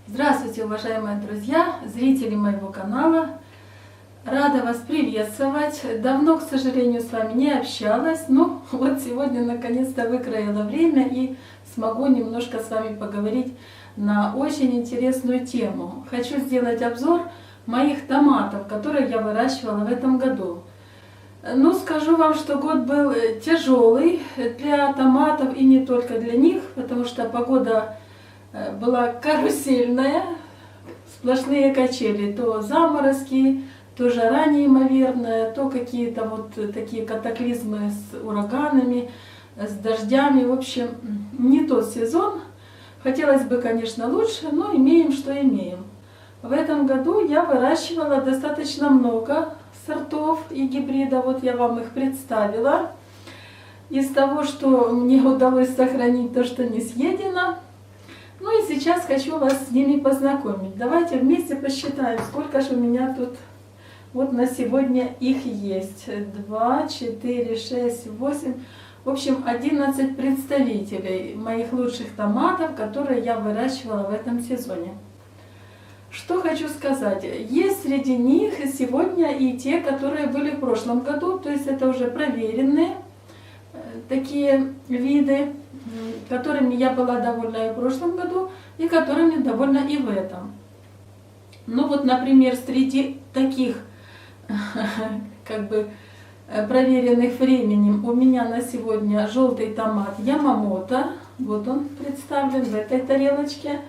Здравствуйте, уважаемые друзья, зрители моего канала. Рада вас приветствовать. Давно, к сожалению, с вами не общалась, но вот сегодня наконец-то выкроила время и смогу немножко с вами поговорить на очень интересную тему. Хочу сделать обзор моих томатов, которые я выращивала в этом году. Ну, скажу вам, что год был тяжелый для томатов и не только для них, потому что погода была карусельная, сплошные качели, то заморозки, то жара неимоверная, то какие-то вот такие катаклизмы с ураганами, с дождями. В общем, не тот сезон. Хотелось бы, конечно, лучше, но имеем, что имеем. В этом году я выращивала достаточно много сортов и гибридов. Вот я вам их представила. Из того, что мне удалось сохранить, то, что не съедено. Ну и сейчас хочу вас с ними познакомить. Давайте вместе посчитаем, сколько же у меня тут вот на сегодня их есть. 2, 4, 6, 8. В общем, 11 представителей моих лучших томатов, которые я выращивала в этом сезоне. Что хочу сказать. Есть среди них сегодня и те, которые были в прошлом году. То есть это уже проверенные такие виды, которыми я была довольна и в прошлом году, и которыми довольна и в этом. Ну вот, например, среди таких как бы проверенных временем у меня на сегодня желтый томат Ямамото. Вот он представлен в этой тарелочке.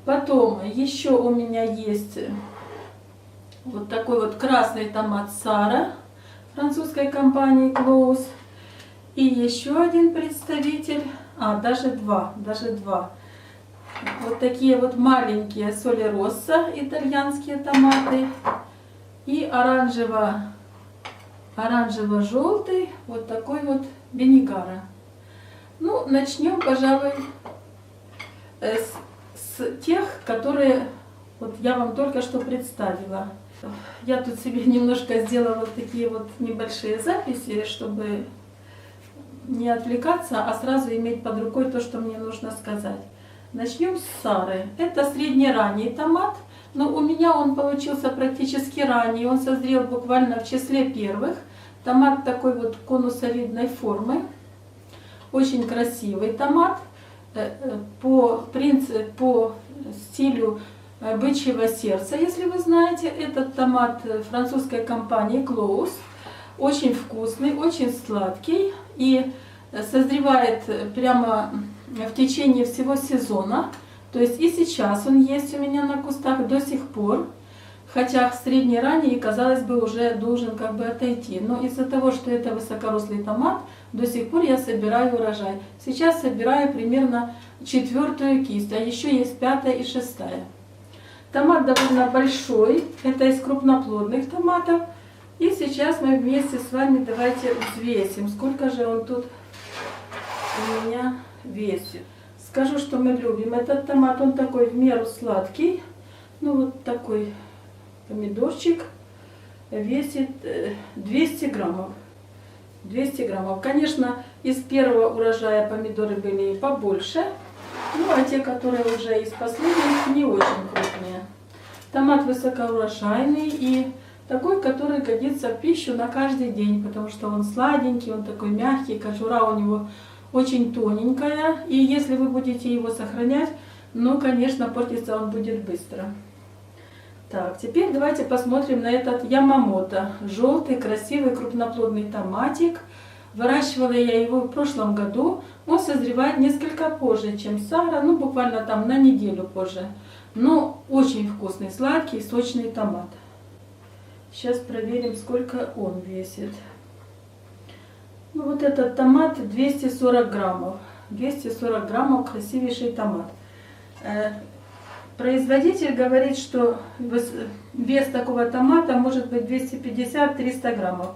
Потом еще у меня есть вот такой вот красный томат Сара французской компании Close. И еще один представитель, даже два. Вот такие вот маленькие Соли Росса, итальянские томаты. И оранжево-желтый, вот такой вот Бенигара. Ну, начнем, пожалуй, с тех, которые вот я вам только что представила. Я тут себе немножко сделала вот такие вот небольшие записи, чтобы не отвлекаться, а сразу иметь под рукой то, что мне нужно сказать. Начнем с Сары. Это среднеранний томат, но у меня он получился практически ранний. Он созрел буквально в числе первых. Томат такой вот конусовидной формы. Очень красивый томат. По стилю бычьего сердца, если вы знаете. Этот томат французской компании Close. Очень вкусный, очень сладкий и созревает прямо в течение всего сезона. То есть и сейчас он есть у меня на кустах до сих пор. Хотя средний ранний, казалось бы, уже должен как бы отойти. Но из-за того, что это высокорослый томат, до сих пор я собираю урожай. Сейчас собираю примерно 4-ю кисть, а еще есть 5-я и 6-я. Томат довольно большой, это из крупноплодных томатов. И сейчас мы вместе с вами давайте взвесим, сколько же он тут у меня весит. Скажу, что мы любим этот томат, он такой в меру сладкий. Ну вот такой помидорчик весит 200 граммов. 200 граммов. Конечно, из первого урожая помидоры были побольше, ну а те, которые уже из последних, не очень крупные. Томат высокоурожайный и такой, который годится в пищу на каждый день, потому что он сладенький, он такой мягкий, кожура у него очень тоненькая. И если вы будете его сохранять, ну, конечно, портиться он будет быстро. Так, теперь давайте посмотрим на этот Ямамото. Желтый, красивый, крупноплодный томатик. Выращивала я его в прошлом году. Он созревает несколько позже, чем Сара, ну, буквально там на неделю позже. Но очень вкусный, сладкий, сочный томат. Сейчас проверим, сколько он весит. Ну, вот этот томат 240 граммов. 240 граммов, красивейший томат. Производитель говорит, что вес такого томата может быть 250-300 граммов.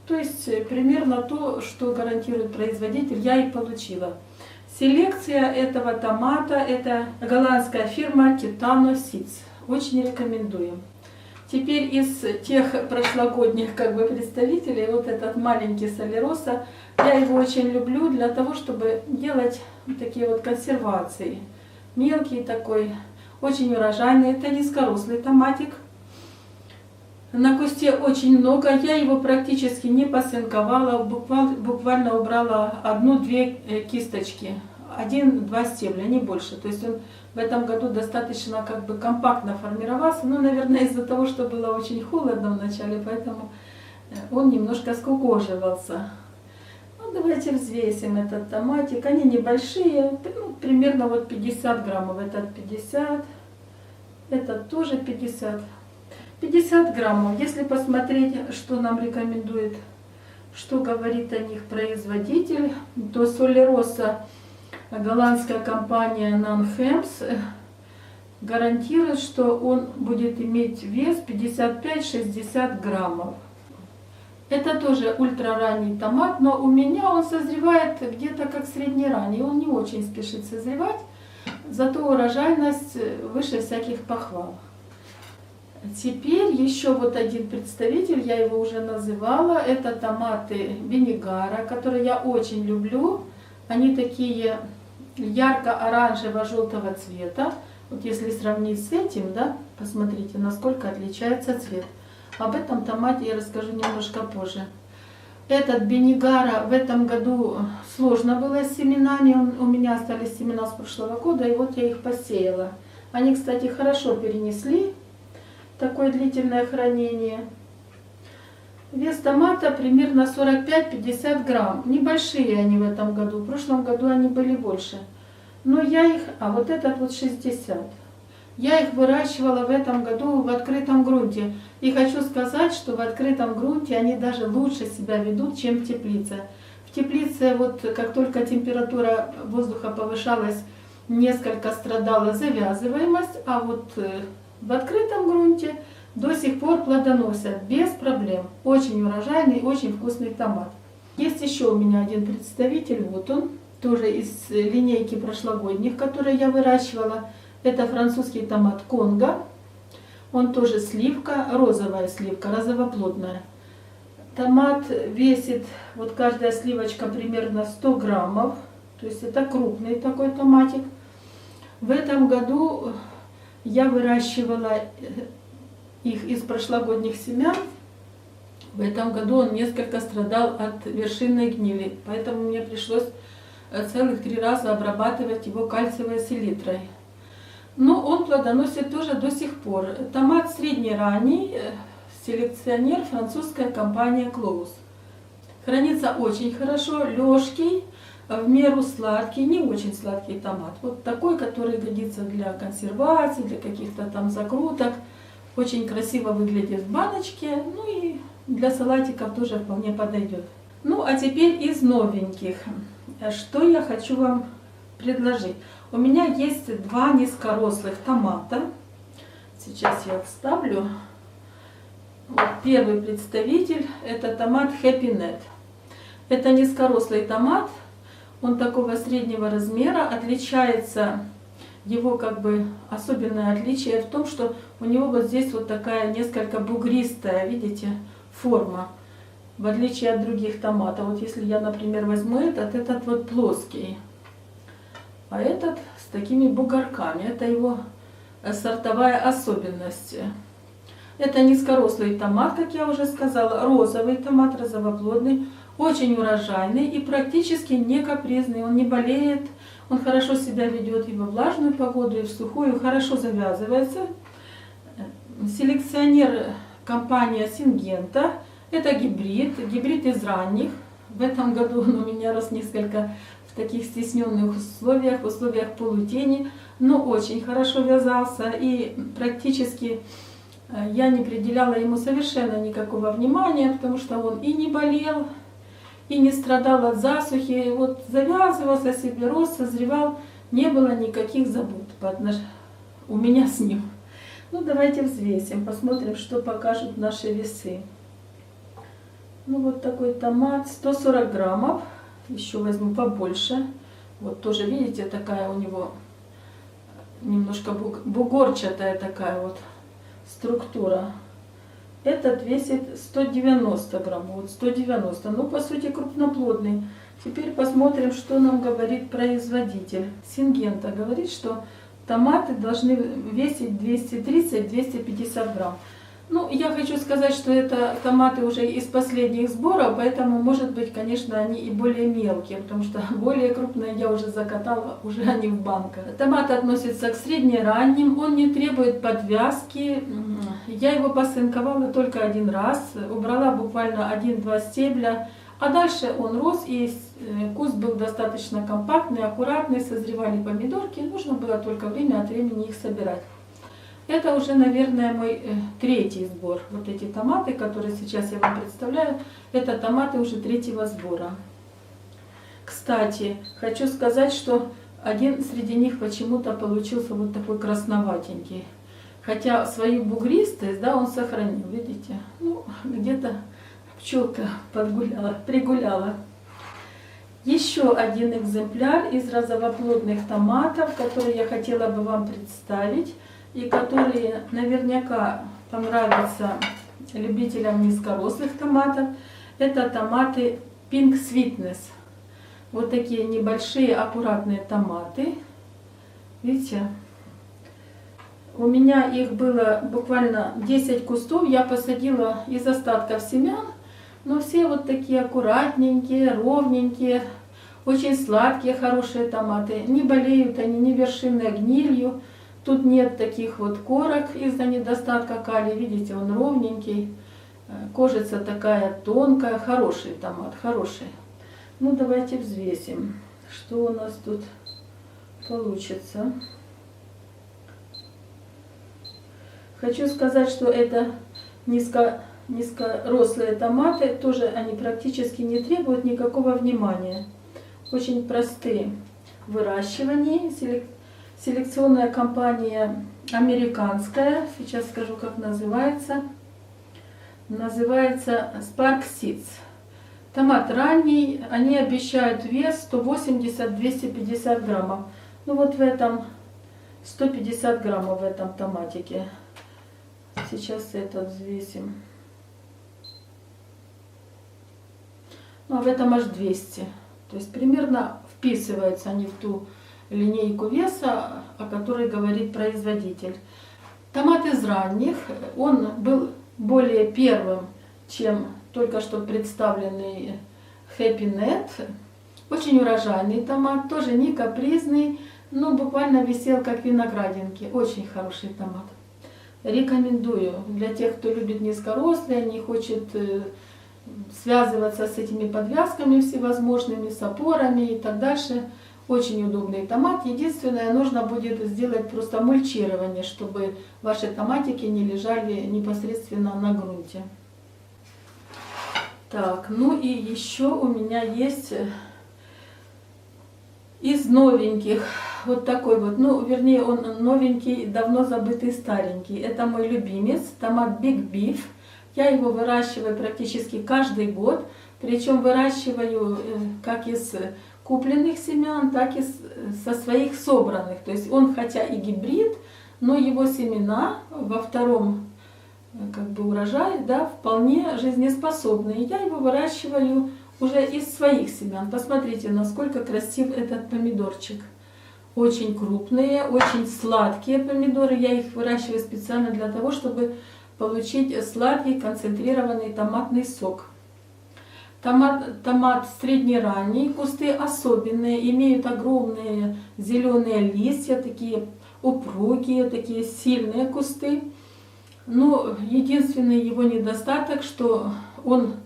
То есть примерно то, что гарантирует производитель, я и получила. Селекция этого томата, это голландская фирма Kitano Seeds. Очень рекомендуем. Теперь из тех прошлогодних как бы представителей, вот этот маленький Соли Росса, я его очень люблю для того, чтобы делать такие вот консервации. Мелкий такой, очень урожайный. Это низкорослый томатик. На кусте очень много, я его практически не посынковала, буквально убрала одну-две кисточки, один-два стебля, не больше. То есть он в этом году достаточно как бы компактно формировался, ну, наверное, из-за того, что было очень холодно в начале, поэтому он немножко скукоживался. Ну, давайте взвесим этот томатик, они небольшие, ну, примерно вот 50 граммов, этот 50, этот тоже 50. 50 граммов. Если посмотреть, что нам рекомендует, что говорит о них производитель, то Солероса, голландская компания Нанхемс, гарантирует, что он будет иметь вес 55-60 граммов. Это тоже ультраранний томат, но у меня он созревает где-то как среднеранний. Он не очень спешит созревать, зато урожайность выше всяких похвал. Теперь еще вот один представитель, я его уже называла, это томаты Бенигара, которые я очень люблю. Они такие ярко-оранжево-желтого цвета. Вот если сравнить с этим, да, посмотрите, насколько отличается цвет. Об этом томате я расскажу немножко позже. Этот Бенигара в этом году сложно было с семенами, у меня остались семена с прошлого года, и вот я их посеяла. Они, кстати, хорошо перенесли такое длительное хранение. Вес томата примерно 45-50 грамм. Небольшие они в этом году. В прошлом году они были больше. Но я их... А вот этот вот 60. Я их выращивала в этом году в открытом грунте. И хочу сказать, что в открытом грунте они даже лучше себя ведут, чем в теплице. В теплице вот как только температура воздуха повышалась, несколько страдала завязываемость, а вот в открытом грунте до сих пор плодоносят без проблем. Очень урожайный, очень вкусный томат. Есть еще у меня один представитель, вот он, тоже из линейки прошлогодних, которые я выращивала. Это французский томат Конго. Он тоже сливка, розовая сливка, розовоплодная. Томат весит, вот каждая сливочка примерно 100 граммов. То есть это крупный такой томатик. В этом году я выращивала их из прошлогодних семян. В этом году он несколько страдал от вершинной гнили, поэтому мне пришлось целых 3 раза обрабатывать его кальциевой селитрой. Но он плодоносит тоже до сих пор. Томат среднеранний, селекционер, французская компания Клоус. Хранится очень хорошо, лёжкий, в меру сладкий, не очень сладкий томат. Вот такой, который годится для консервации, для каких-то там закруток. Очень красиво выглядит в баночке, ну и для салатиков тоже вполне подойдет. Ну а теперь из новеньких. Что я хочу вам предложить? У меня есть 2 низкорослых томата. Сейчас я вставлю. Вот первый представитель — это томат Happy Net. Это низкорослый томат. Он такого среднего размера, отличается, его как бы особенное отличие в том, что у него вот здесь вот такая несколько бугристая, видите, форма, в отличие от других томатов. Вот если я, например, возьму этот вот плоский, а этот с такими бугорками, это его сортовая особенность. Это низкорослый томат, как я уже сказала, розовый томат, розовоплодный. Очень урожайный и практически не капризный, он не болеет, он хорошо себя ведет и во влажную погоду, и в сухую, хорошо завязывается. Селекционер компания Сингента, это гибрид из ранних. В этом году он у меня рос несколько в таких стесненных условиях, в условиях полутени, но очень хорошо вязался и практически я не уделяла ему совершенно никакого внимания, потому что он и не болел, и не страдал от засухи, вот завязывался себе, рос, созревал, не было никаких забот у меня с ним. Ну давайте взвесим, посмотрим, что покажут наши весы. Ну вот такой томат, 140 граммов, еще возьму побольше. Вот тоже, видите, такая у него немножко бугорчатая такая вот структура. Этот весит 190 грамм, вот 190, ну по сути крупноплодный. Теперь посмотрим, что нам говорит производитель. Сингента говорит, что томаты должны весить 230-250 грамм. Ну, я хочу сказать, что это томаты уже из последних сборов, поэтому, может быть, конечно, они и более мелкие, потому что более крупные я уже закатала, уже они в банках. Томат относится к среднеранним, он не требует подвязки. Я его посынковала только один раз, убрала буквально 1-2 стебля, а дальше он рос, и куст был достаточно компактный, аккуратный, созревали помидорки, нужно было только время от времени их собирать. Это уже, наверное, мой третий сбор. Вот эти томаты, которые сейчас я вам представляю, это томаты уже третьего сбора. Кстати, хочу сказать, что один среди них почему-то получился вот такой красноватенький. Хотя свою бугристость, да, он сохранил, видите? Ну, где-то пчелка пригуляла. Еще один экземпляр из розовоплодных томатов, который я хотела бы вам представить, и которые наверняка понравятся любителям низкорослых томатов. Это томаты Pink Sweetness. Вот такие небольшие аккуратные томаты. Видите? У меня их было буквально 10 кустов. Я посадила из остатков семян. Но все вот такие аккуратненькие, ровненькие, очень сладкие, хорошие томаты. Не болеют они ни вершинной гнилью. Тут нет таких вот корок из-за недостатка калия. Видите, он ровненький. Кожица такая тонкая. Хороший томат, хороший. Ну, давайте взвесим, что у нас тут получится. Хочу сказать, что это низкорослые томаты. Тоже они практически не требуют никакого внимания. Очень простые в выращивании. Селекционная компания американская, сейчас скажу, как называется. Называется Spark Seeds. Томат ранний, они обещают вес 180-250 граммов. Ну вот в этом 150 граммов в этом томатике. Сейчас это взвесим. Ну а в этом аж 200. То есть примерно вписываются они в ту линейку веса, о которой говорит производитель. Томат из ранних, он был более первым, чем только что представленный Happy Net. Очень урожайный томат, тоже не капризный, но буквально висел как виноградинки. Очень хороший томат. Рекомендую для тех, кто любит низкорослые, не хочет связываться с этими подвязками всевозможными, с опорами и так дальше. Очень удобный томат. Единственное, нужно будет сделать просто мульчирование, чтобы ваши томатики не лежали непосредственно на грунте. Так, ну и еще у меня есть из новеньких вот такой вот, ну вернее он новенький, давно забытый старенький. Это мой любимец, томат Big Beef. Я его выращиваю практически каждый год. Причем выращиваю как из купленных семян, так и со своих собранных. То есть он хотя и гибрид, но его семена во втором как бы урожае, да, вполне жизнеспособные. Я его выращиваю уже из своих семян. Посмотрите, насколько красив этот помидорчик. Очень крупные, очень сладкие помидоры. Я их выращиваю специально для того, чтобы получить сладкий концентрированный томатный сок. Томат среднеранний, кусты особенные, имеют огромные зеленые листья, такие упругие, такие сильные кусты. Но единственный его недостаток, что он,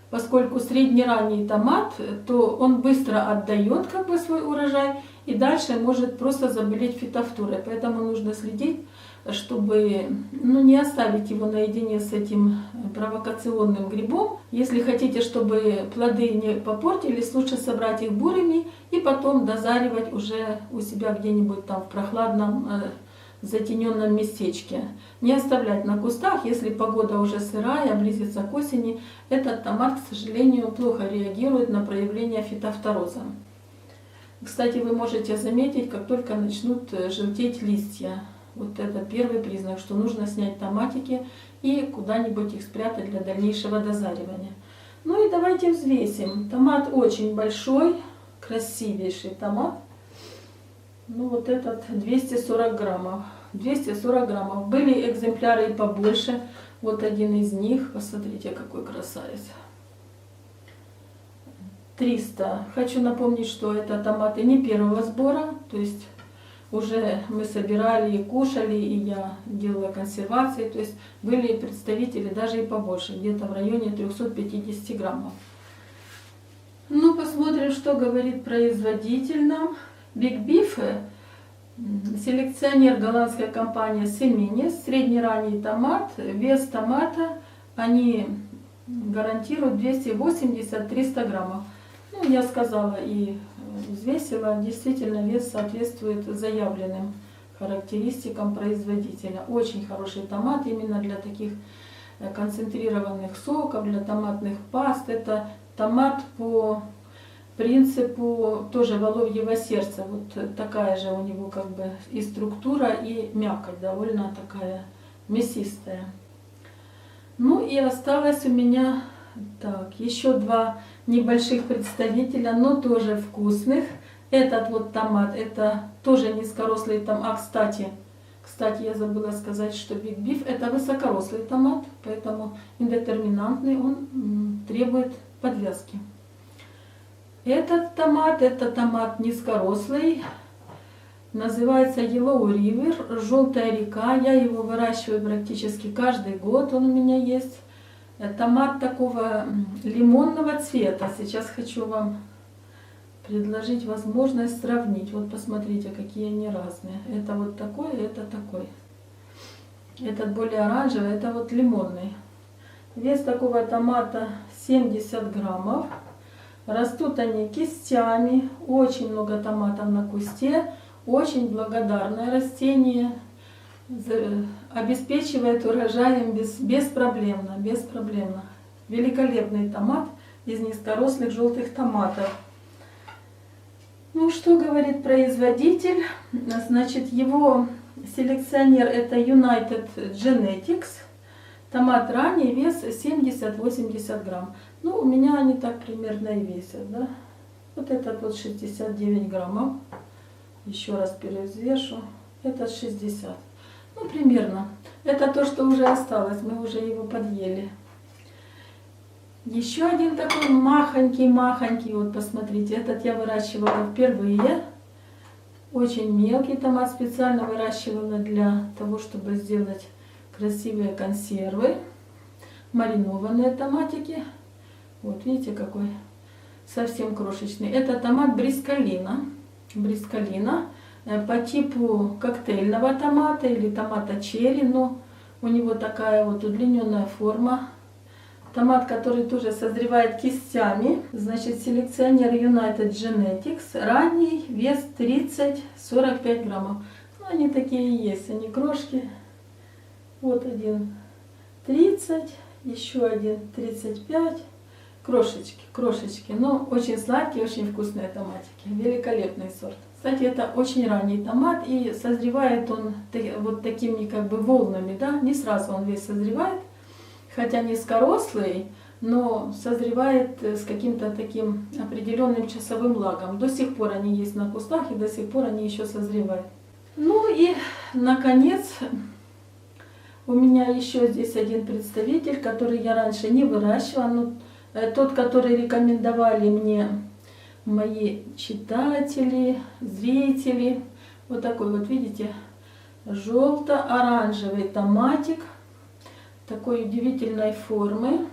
поскольку среднеранний томат, то он быстро отдает как бы свой урожай и дальше может просто заболеть фитофторой. Поэтому нужно следить, чтобы не оставить его наедине с этим провокационным грибом. Если хотите, чтобы плоды не попортились, лучше собрать их бурыми и потом дозаривать уже у себя где-нибудь там в прохладном затененном местечке. Не оставлять на кустах, если погода уже сырая, близится к осени. Этот томат, к сожалению, плохо реагирует на проявление фитофтороза. Кстати, вы можете заметить, как только начнут желтеть листья. Вот это первый признак, что нужно снять томатики и куда-нибудь их спрятать для дальнейшего дозаривания. Ну и давайте взвесим. Томат очень большой, красивейший томат. Ну вот этот 240 граммов. 240 граммов. Были экземпляры и побольше. Вот один из них. Посмотрите, какой красавец. 300. Хочу напомнить, что это томаты не первого сбора. То есть уже мы собирали и кушали, и я делала консервации. То есть были представители даже и побольше. Где-то в районе 350 граммов. Ну, посмотрим, что говорит производитель нам. Big Beef, селекционер голландской компании Семенис, среднеранний томат, вес томата, они гарантируют 280-300 граммов. Ну, я сказала и взвесила, действительно вес соответствует заявленным характеристикам производителя. Очень хороший томат именно для таких концентрированных соков, для томатных паст. Это томат по принципу тоже воловьего сердца. Вот такая же у него как бы и структура, и мякоть довольно такая мясистая. Ну и осталось у меня так, еще два небольших представителя, но тоже вкусных. Этот вот томат, это тоже низкорослый томат. Кстати, я забыла сказать, что Big Beef это высокорослый томат, поэтому индетерминантный, он требует подвязки. Этот томат, это томат низкорослый, называется Yellow River, желтая река. Я его выращиваю практически каждый год, он у меня есть. Томат такого лимонного цвета. Сейчас хочу вам предложить возможность сравнить. Вот посмотрите, какие они разные. Это вот такой, это такой. Этот более оранжевый, это вот лимонный. Вес такого томата 70 граммов. Растут они кистями, очень много томатов на кусте, очень благодарное растение, обеспечивает урожаем беспроблемно. Великолепный томат из низкорослых желтых томатов. Ну, что говорит производитель? Значит, его селекционер это United Genetics. Томат ранний, вес 70-80 грамм. Ну, у меня они так примерно и весят, да. Вот этот вот 69 граммов. Еще раз перевзвешу. Этот 60. Ну, примерно. Это то, что уже осталось. Мы уже его подъели. Еще один такой махонький. Вот посмотрите. Этот я выращивала впервые. Очень мелкий томат. Специально выращивала для того, чтобы сделать красивые консервы. Маринованные томатики. Вот видите, какой совсем крошечный. Это томат брисколина. По типу коктейльного томата или томата черри, но у него такая вот удлиненная форма. Томат, который тоже созревает кистями. Значит, селекционер United Genetics. Ранний, вес 30-45 граммов. Ну, они такие и есть, они крошки. Вот один 30, еще один 35. Крошечки, но очень сладкие, очень вкусные томатики. Великолепный сорт. Кстати, это очень ранний томат, и созревает он вот такими как бы волнами, да, не сразу он весь созревает, хотя низкорослый, но созревает с каким-то таким определенным часовым лагом. До сих пор они есть на кустах, и до сих пор они еще созревают. Ну и, наконец, у меня еще здесь один представитель, который я раньше не выращивала, но тот, который рекомендовали мне мои читатели, зрители. Вот такой вот, видите, желто-оранжевый томатик такой удивительной формы.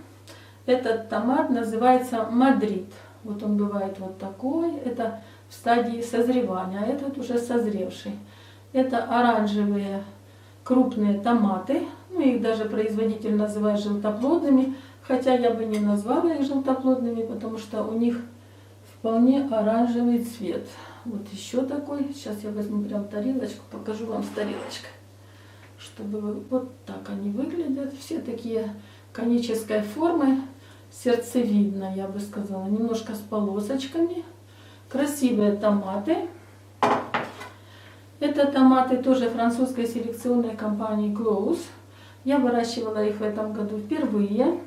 Этот томат называется Мадрид. Вот он бывает вот такой. Это в стадии созревания, а этот уже созревший. Это оранжевые крупные томаты. Ну, их даже производитель называет желтоплодными. Хотя я бы не назвала их желтоплодными, потому что у них вполне оранжевый цвет. Вот еще такой. Сейчас я возьму прям тарелочку, покажу вам с тарелочкой. Чтобы вы... Вот так они выглядят. Все такие конической формы. Сердцевидно, я бы сказала. Немножко с полосочками. Красивые томаты. Это томаты тоже французской селекционной компании Close. Я выращивала их в этом году впервые.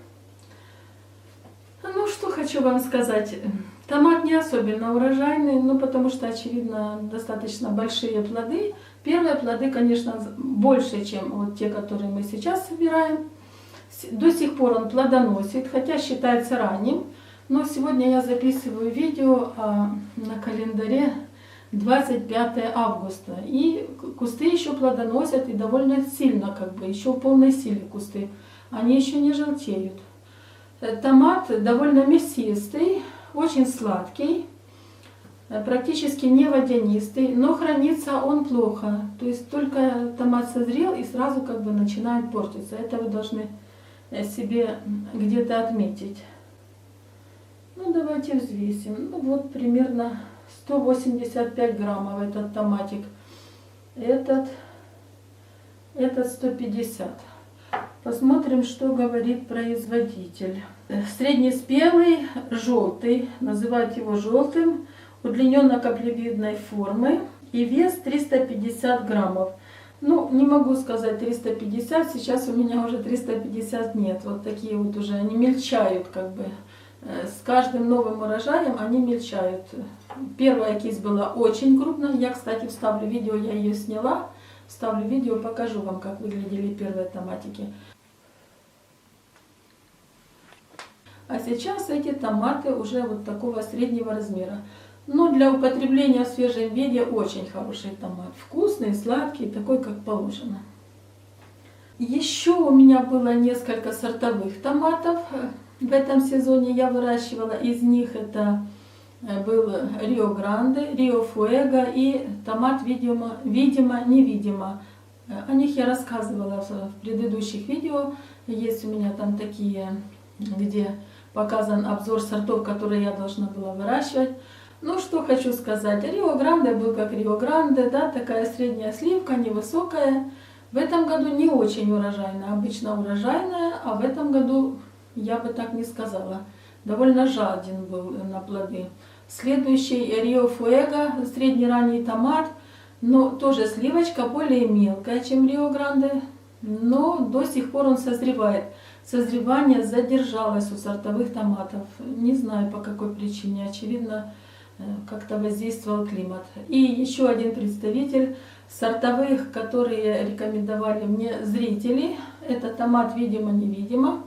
Ну, что хочу вам сказать. Томат не особенно урожайный, ну потому что, очевидно, достаточно большие плоды. Первые плоды, конечно, больше, чем вот те, которые мы сейчас собираем. До сих пор он плодоносит, хотя считается ранним. Но сегодня я записываю видео на календаре 25 августа. И кусты еще плодоносят и довольно сильно, как бы, еще в полной силе кусты. Они еще не желтеют. Томат довольно мясистый, очень сладкий, практически не водянистый, но хранится он плохо. То есть только томат созрел и сразу как бы начинает портиться. Это вы должны себе где-то отметить. Ну давайте взвесим. Ну вот примерно 185 граммов этот томатик. Этот 150. Посмотрим, что говорит производитель. Среднеспелый, желтый, называют его желтым, удлиненно-каплевидной формы и вес 350 граммов. Ну, не могу сказать 350, сейчас у меня уже 350 нет. Вот такие вот уже, они мельчают как бы. С каждым новым урожаем они мельчают. Первая кисть была очень крупная. Я, кстати, вставлю видео, я ее сняла. Вставлю видео, покажу вам, как выглядели первые томатики. А сейчас эти томаты уже вот такого среднего размера. Но для употребления в свежем виде очень хороший томат. Вкусный, сладкий, такой, как положено. Еще у меня было несколько сортовых томатов. В этом сезоне я выращивала. Из них это был Рио Гранде, Рио Фуэго и томат видимо-невидимо. О них я рассказывала в предыдущих видео. Есть у меня там такие, где показан обзор сортов, которые я должна была выращивать. Ну, что хочу сказать. Рио Гранде был как Рио Гранде, да, такая средняя сливка, невысокая. В этом году не очень урожайная, обычно урожайная, а в этом году я бы так не сказала. Довольно жаден был на плоды. Следующий Рио Фуэго, средний ранний томат, но тоже сливочка более мелкая, чем Рио Гранде, но до сих пор он созревает. Созревание задержалось у сортовых томатов. Не знаю по какой причине, очевидно, как-то воздействовал климат. И еще один представитель сортовых, которые рекомендовали мне зрители, это томат видимо-невидимо.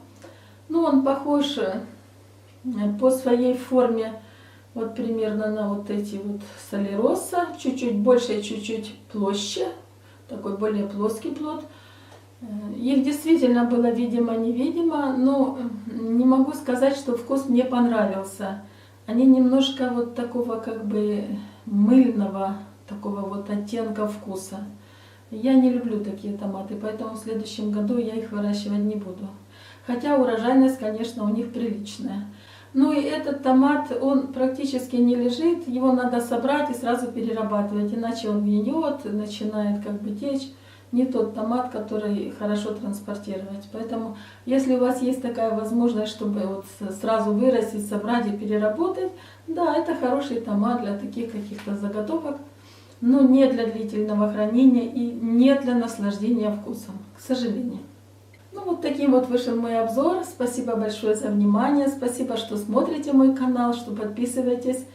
Ну, он похож по своей форме вот примерно на вот эти вот солероса, чуть-чуть больше, чуть-чуть площе, такой более плоский плод. Их действительно было видимо-невидимо, но не могу сказать, что вкус мне понравился. Они немножко вот такого как бы мыльного, такого вот оттенка вкуса. Я не люблю такие томаты, поэтому в следующем году я их выращивать не буду. Хотя урожайность, конечно, у них приличная. Ну и этот томат, он практически не лежит, его надо собрать и сразу перерабатывать, иначе он гниет, начинает как бы течь. Не тот томат, который хорошо транспортировать. Поэтому, если у вас есть такая возможность, чтобы вот сразу вырастить, собрать и переработать, да, это хороший томат для таких каких-то заготовок, но не для длительного хранения и не для наслаждения вкусом, к сожалению. Ну вот таким вот вышел мой обзор. Спасибо большое за внимание, спасибо, что смотрите мой канал, что подписываетесь.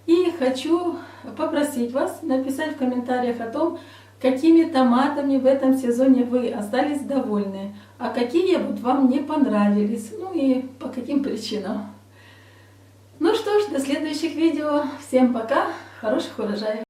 И хочу попросить вас написать в комментариях о том, какими томатами в этом сезоне вы остались довольны, а какие вот вам не понравились, ну и по каким причинам. Ну что ж, до следующих видео. Всем пока, хороших урожаев!